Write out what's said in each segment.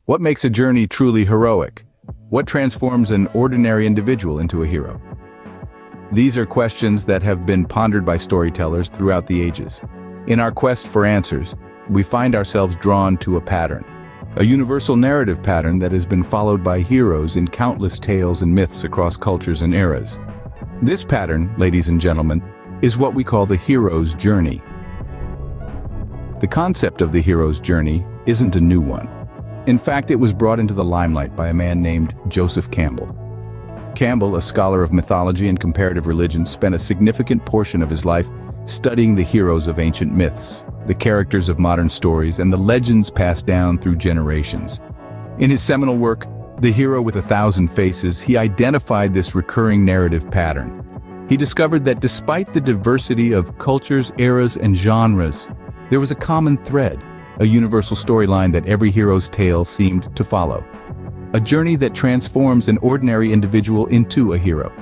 What makes a journey truly heroic? What transforms an ordinary individual into a hero? These are questions that have been pondered by storytellers throughout the ages. In our quest for answers, we find ourselves drawn to a pattern, a universal narrative pattern that has been followed by heroes in countless tales and myths across cultures and eras. This pattern, ladies and gentlemen, is what we call the hero's journey. The concept of the hero's journey isn't a new one. In fact, it was brought into the limelight by a man named Joseph Campbell. Campbell, a scholar of mythology and comparative religion, spent a significant portion of his life studying the heroes of ancient myths, the characters of modern stories, and the legends passed down through generations. In his seminal work, The Hero with a Thousand Faces, he identified this recurring narrative pattern. He discovered that despite the diversity of cultures, eras, and genres, there was a common thread, a universal storyline that every hero's tale seemed to follow. A journey that transforms an ordinary individual into a hero.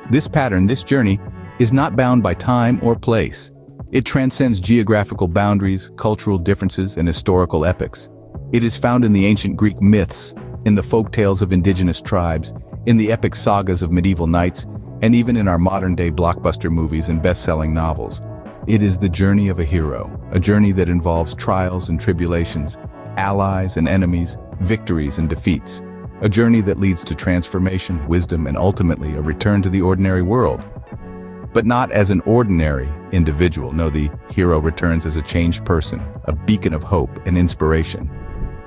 This pattern, this journey, is not bound by time or place. It transcends geographical boundaries, cultural differences, and historical epochs. It is found in the ancient Greek myths, in the folk tales of indigenous tribes, in the epic sagas of medieval knights, and even in our modern-day blockbuster movies and best-selling novels. It is the journey of a hero, a journey that involves trials and tribulations, allies and enemies, victories and defeats. A journey that leads to transformation, wisdom, and ultimately a return to the ordinary world. But not as an ordinary individual. No, the hero returns as a changed person, a beacon of hope and inspiration.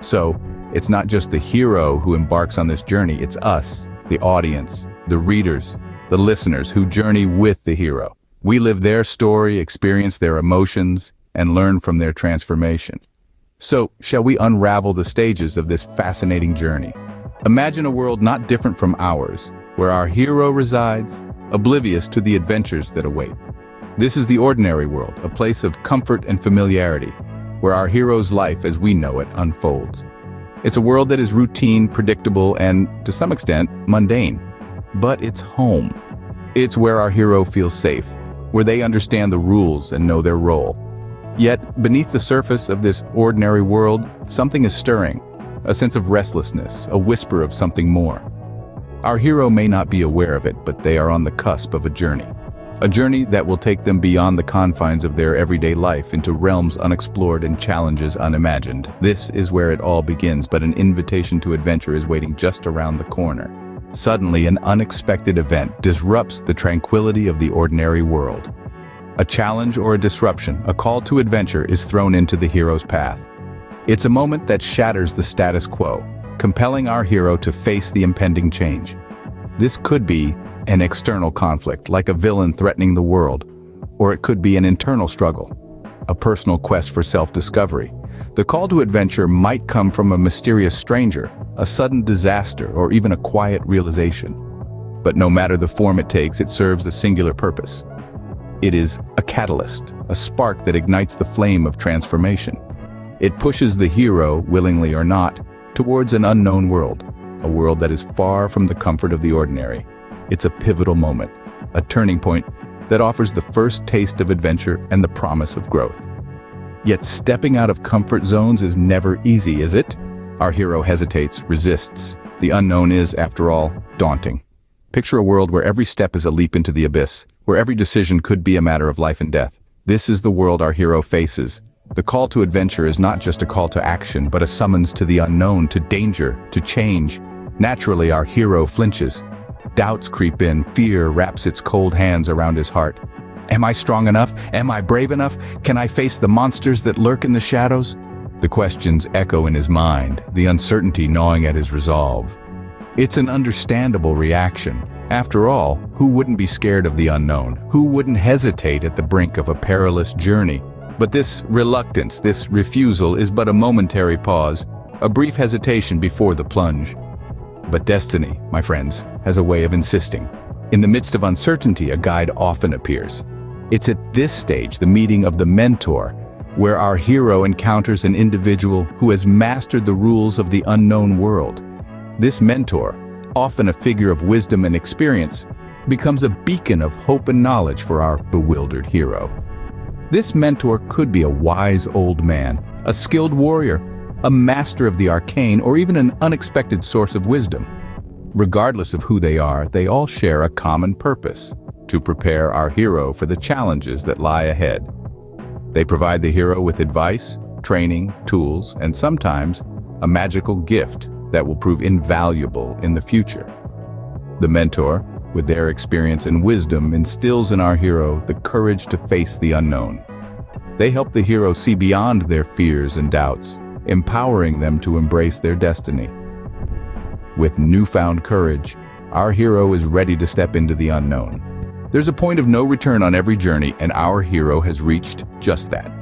So, it's not just the hero who embarks on this journey, it's us, the audience, the readers, the listeners who journey with the hero. We live their story, experience their emotions, and learn from their transformation. So, shall we unravel the stages of this fascinating journey? Imagine a world not different from ours, where our hero resides, oblivious to the adventures that await. This is the ordinary world, a place of comfort and familiarity, where our hero's life as we know it unfolds. It's a world that is routine, predictable, and, to some extent, mundane. But it's home. It's where our hero feels safe, where they understand the rules and know their role. Yet, beneath the surface of this ordinary world, something is stirring, a sense of restlessness, a whisper of something more. Our hero may not be aware of it, but they are on the cusp of a journey that will take them beyond the confines of their everyday life into realms unexplored and challenges unimagined. This is where it all begins, but an invitation to adventure is waiting just around the corner. Suddenly, an unexpected event disrupts the tranquility of the ordinary world. A challenge or a disruption, a call to adventure is thrown into the hero's path. It's a moment that shatters the status quo, compelling our hero to face the impending change. This could be an external conflict, like a villain threatening the world, or it could be an internal struggle, a personal quest for self-discovery. The call to adventure might come from a mysterious stranger, a sudden disaster, or even a quiet realization. But no matter the form it takes, it serves a singular purpose. It is a catalyst, a spark that ignites the flame of transformation. It pushes the hero, willingly or not, towards an unknown world, a world that is far from the comfort of the ordinary. It's a pivotal moment, a turning point that offers the first taste of adventure and the promise of growth. Yet stepping out of comfort zones is never easy, is it? Our hero hesitates, resists. The unknown is, after all, daunting. Picture a world where every step is a leap into the abyss, where every decision could be a matter of life and death. This is the world our hero faces. The call to adventure is not just a call to action, but a summons to the unknown, to danger, to change. Naturally, our hero flinches. Doubts creep in, fear wraps its cold hands around his heart. Am I strong enough? Am I brave enough? Can I face the monsters that lurk in the shadows? The questions echo in his mind, the uncertainty gnawing at his resolve. It's an understandable reaction. After all, who wouldn't be scared of the unknown? Who wouldn't hesitate at the brink of a perilous journey? But this reluctance, this refusal is but a momentary pause, a brief hesitation before the plunge. But destiny, my friends, has a way of insisting. In the midst of uncertainty, a guide often appears. It's at this stage, the meeting of the mentor, where our hero encounters an individual who has mastered the rules of the unknown world. This mentor, often a figure of wisdom and experience, becomes a beacon of hope and knowledge for our bewildered hero. This mentor could be a wise old man, a skilled warrior, a master of the arcane, or even an unexpected source of wisdom. Regardless of who they are, they all share a common purpose: to prepare our hero for the challenges that lie ahead. They provide the hero with advice, training, tools, and sometimes a magical gift that will prove invaluable in the future. The mentor, with their experience and wisdom, instills in our hero the courage to face the unknown. They help the hero see beyond their fears and doubts, empowering them to embrace their destiny. With newfound courage, our hero is ready to step into the unknown. There's a point of no return on every journey, and our hero has reached just that.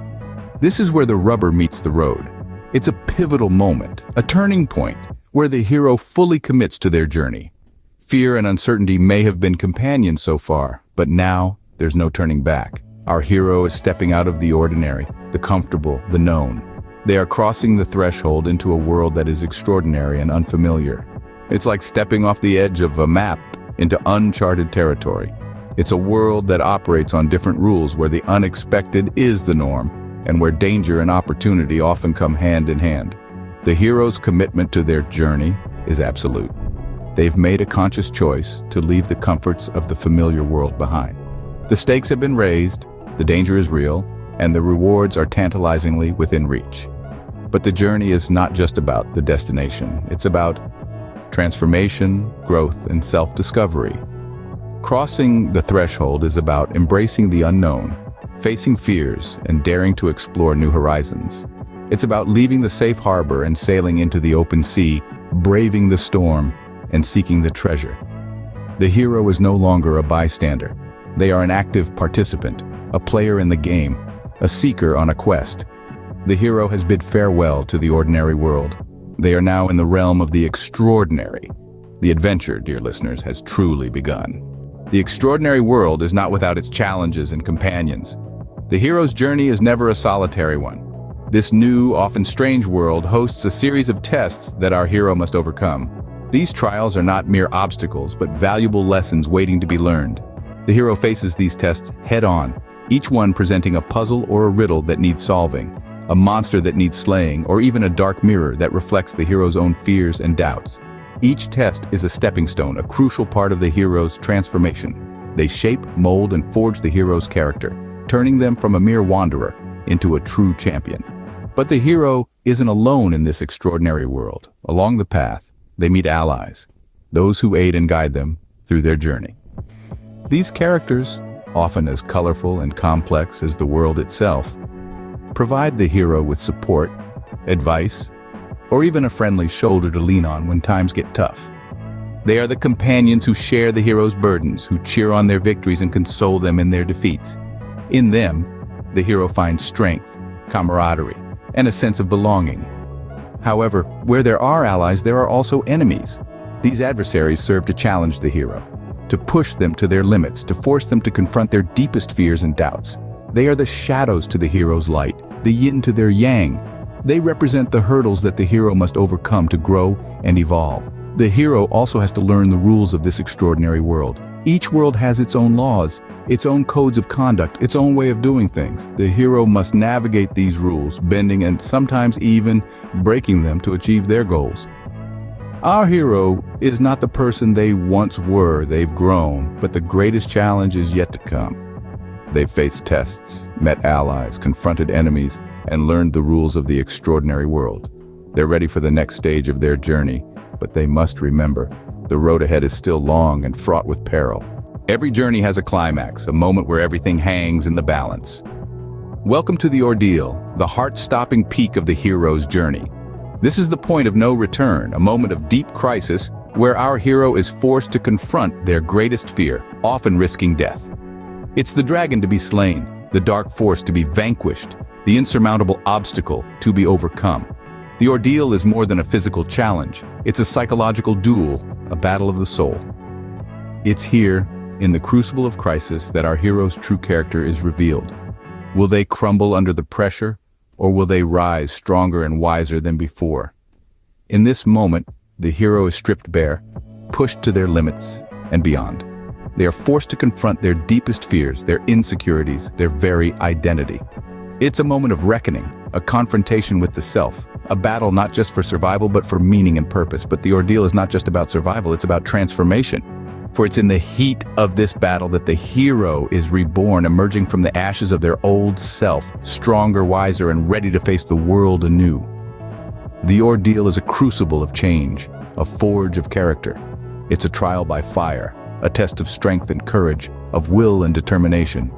This is where the rubber meets the road. It's a pivotal moment, a turning point, where the hero fully commits to their journey. Fear and uncertainty may have been companions so far, but now there's no turning back. Our hero is stepping out of the ordinary, the comfortable, the known. They are crossing the threshold into a world that is extraordinary and unfamiliar. It's like stepping off the edge of a map into uncharted territory. It's a world that operates on different rules, where the unexpected is the norm, and where danger and opportunity often come hand in hand. The hero's commitment to their journey is absolute. They've made a conscious choice to leave the comforts of the familiar world behind. The stakes have been raised, the danger is real, and the rewards are tantalizingly within reach. But the journey is not just about the destination. It's about transformation, growth, and self-discovery. Crossing the threshold is about embracing the unknown, facing fears, and daring to explore new horizons. It's about leaving the safe harbor and sailing into the open sea, braving the storm, and seeking the treasure. The hero is no longer a bystander. They are an active participant, a player in the game, a seeker on a quest. The hero has bid farewell to the ordinary world. They are now in the realm of the extraordinary. The adventure, dear listeners, has truly begun. The extraordinary world is not without its challenges and companions. The hero's journey is never a solitary one. This new, often strange world hosts a series of tests that our hero must overcome. These trials are not mere obstacles, but valuable lessons waiting to be learned. The hero faces these tests head-on, each one presenting a puzzle or a riddle that needs solving, a monster that needs slaying, or even a dark mirror that reflects the hero's own fears and doubts. Each test is a stepping stone, a crucial part of the hero's transformation. They shape, mold, and forge the hero's character, turning them from a mere wanderer into a true champion. But the hero isn't alone in this extraordinary world. Along the path, they meet allies, those who aid and guide them through their journey. These characters, often as colorful and complex as the world itself, provide the hero with support, advice, or even a friendly shoulder to lean on when times get tough. They are the companions who share the hero's burdens, who cheer on their victories and console them in their defeats. In them, the hero finds strength, camaraderie, and a sense of belonging. However, where there are allies, there are also enemies. These adversaries serve to challenge the hero, to push them to their limits, to force them to confront their deepest fears and doubts. They are the shadows to the hero's light, the yin to their yang. They represent the hurdles that the hero must overcome to grow and evolve. The hero also has to learn the rules of this extraordinary world. Each world has its own laws, its own codes of conduct, its own way of doing things. The hero must navigate these rules, bending and sometimes even breaking them to achieve their goals. Our hero is not the person they once were. They've grown, but the greatest challenge is yet to come. They've faced tests, met allies, confronted enemies, and learned the rules of the extraordinary world. They're ready for the next stage of their journey, but they must remember, the road ahead is still long and fraught with peril. Every journey has a climax, a moment where everything hangs in the balance. Welcome to the ordeal, the heart-stopping peak of the hero's journey. This is the point of no return, a moment of deep crisis where our hero is forced to confront their greatest fear, often risking death. It's the dragon to be slain, the dark force to be vanquished, the insurmountable obstacle to be overcome. The ordeal is more than a physical challenge. It's a psychological duel, a battle of the soul. It's here, in the crucible of crisis, that our hero's true character is revealed. Will they crumble under the pressure, or will they rise stronger and wiser than before? In this moment, the hero is stripped bare, pushed to their limits and beyond. They are forced to confront their deepest fears, their insecurities, their very identity. It's a moment of reckoning, a confrontation with the self, A battle not just for survival, but for meaning and purpose. But the ordeal is not just about survival, it's about transformation. For it's in the heat of this battle that the hero is reborn, emerging from the ashes of their old self, stronger, wiser, and ready to face the world anew. The ordeal is a crucible of change, a forge of character. It's a trial by fire, a test of strength and courage, of will and determination.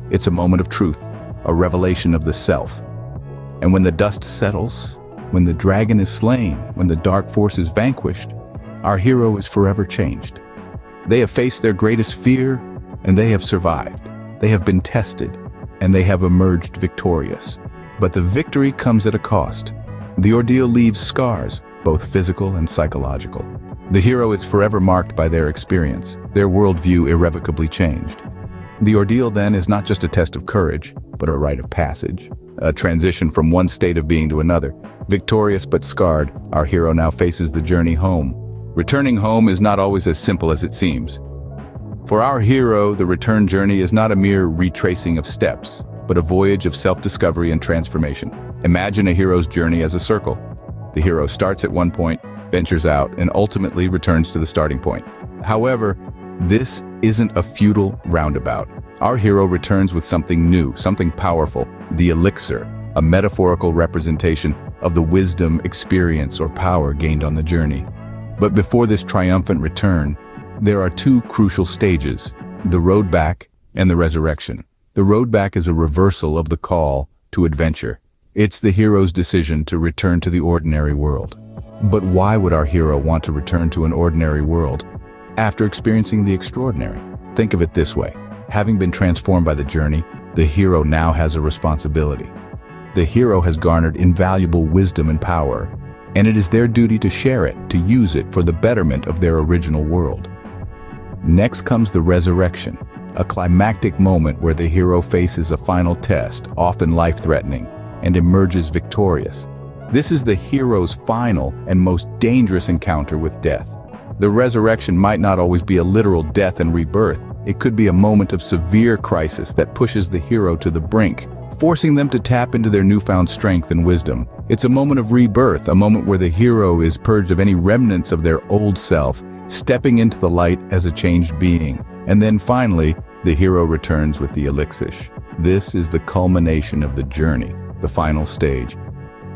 It's a moment of truth, a revelation of the self. And when the dust settles, when the dragon is slain, when the dark force is vanquished, our hero is forever changed. They have faced their greatest fear, and they have survived. They have been tested, and they have emerged victorious. But the victory comes at a cost. The ordeal leaves scars, both physical and psychological. The hero is forever marked by their experience, their worldview irrevocably changed. The ordeal then is not just a test of courage, but a rite of passage, a transition from one state of being to another. Victorious but scarred, our hero now faces the journey home. Returning home is not always as simple as it seems. For our hero, the return journey is not a mere retracing of steps, but a voyage of self-discovery and transformation. Imagine a hero's journey as a circle. The hero starts at one point, ventures out, and ultimately returns to the starting point. However, this isn't a futile roundabout. Our hero returns with something new, something powerful, the elixir, a metaphorical representation of the wisdom, experience, or power gained on the journey. But before this triumphant return, there are two crucial stages, the road back and the resurrection. The road back is a reversal of the call to adventure. It's the hero's decision to return to the ordinary world. But why would our hero want to return to an ordinary world after experiencing the extraordinary? Think of it this way. Having been transformed by the journey, the hero now has a responsibility. The hero has garnered invaluable wisdom and power, and it is their duty to share it, to use it for the betterment of their original world. Next comes the resurrection, a climactic moment where the hero faces a final test, often life-threatening, and emerges victorious. This is the hero's final and most dangerous encounter with death. The resurrection might not always be a literal death and rebirth. It could be a moment of severe crisis that pushes the hero to the brink, forcing them to tap into their newfound strength and wisdom. It's a moment of rebirth, a moment where the hero is purged of any remnants of their old self, stepping into the light as a changed being. And then finally, the hero returns with the elixir. This is the culmination of the journey, the final stage.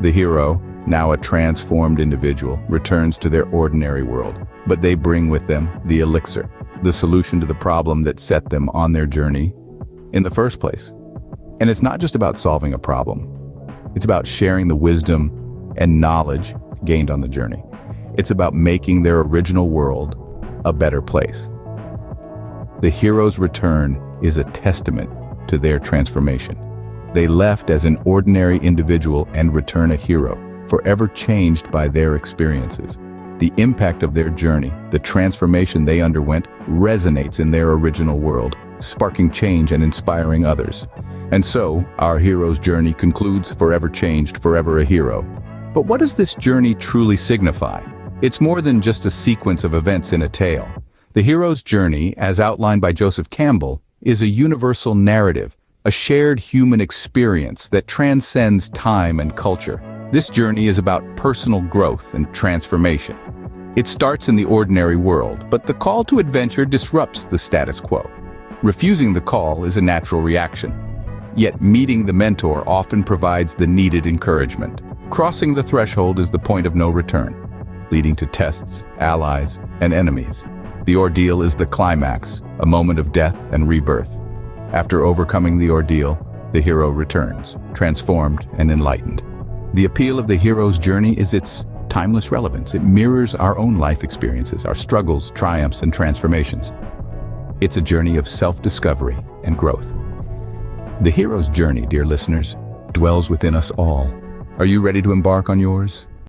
The hero, now a transformed individual, returns to their ordinary world, but they bring with them the elixir, the solution to the problem that set them on their journey in the first place. And it's not just about solving a problem. It's about sharing the wisdom and knowledge gained on the journey. It's about making their original world a better place. The hero's return is a testament to their transformation. They left as an ordinary individual and return a hero, forever changed by their experiences. The impact of their journey, the transformation they underwent, resonates in their original world, sparking change and inspiring others. And so, our hero's journey concludes forever changed, forever a hero. But what does this journey truly signify? It's more than just a sequence of events in a tale. The hero's journey, as outlined by Joseph Campbell, is a universal narrative, a shared human experience that transcends time and culture. This journey is about personal growth and transformation. It starts in the ordinary world, but the call to adventure disrupts the status quo. Refusing the call is a natural reaction. Yet meeting the mentor often provides the needed encouragement. Crossing the threshold is the point of no return, leading to tests, allies, and enemies. The ordeal is the climax, a moment of death and rebirth. After overcoming the ordeal, the hero returns, transformed and enlightened. The appeal of the hero's journey is its timeless relevance. It mirrors our own life experiences, our struggles, triumphs, and transformations. It's a journey of self-discovery and growth. The hero's journey, dear listeners, dwells within us all. Are you ready to embark on yours?